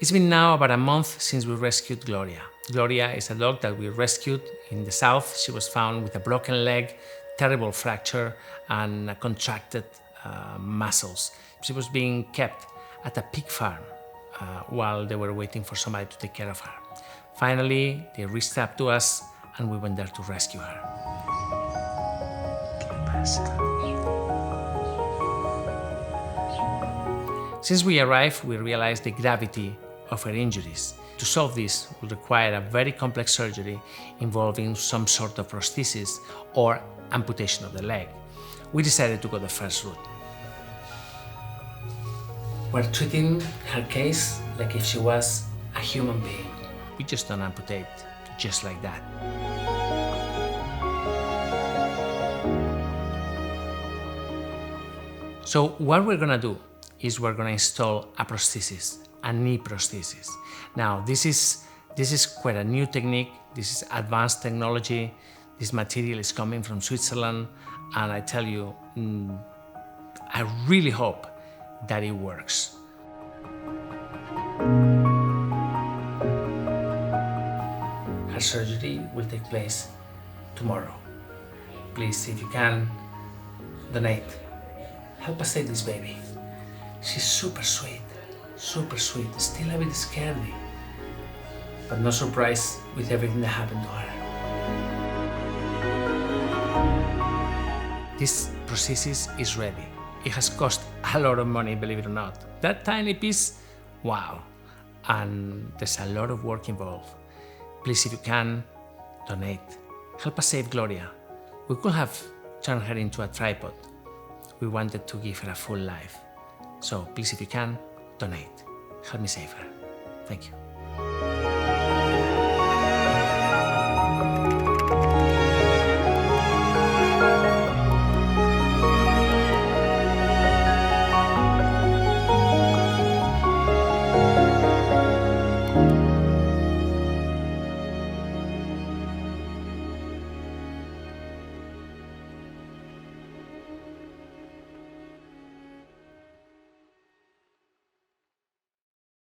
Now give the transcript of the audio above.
It's been now about a month since we rescued Gloria. Gloria is a dog that we rescued in the south. She was found with a broken leg, terrible fracture, and contracted muscles. She was being kept at a pig farm while they were waiting for somebody to take care of her. Finally, they reached out to us and we went there to rescue her. Since we arrived, we realized the gravity of her injuries. To solve this will require a very complex surgery involving some sort of prosthesis or amputation of the leg. We decided to go the first route. We're treating her case like if she was a human being. We just don't amputate just like that. So what we're gonna do is we're gonna install a prosthesis, a knee prosthesis. Now, this is quite a new technique. This is advanced technology. This material is coming from Switzerland, and I tell you, I really hope that it works. Her surgery will take place tomorrow. Please, if you can, donate. Help us save this baby. She's super sweet, still a bit scaredy, but no surprise with everything that happened to her. This prosthesis is ready. It has cost a lot of money, believe it or not. That tiny piece, wow. And there's a lot of work involved. Please, if you can, donate. Help us save Gloria. We could have turned her into a tripod. We wanted to give her a full life. So please, if you can, donate. Help me save her. Thank you.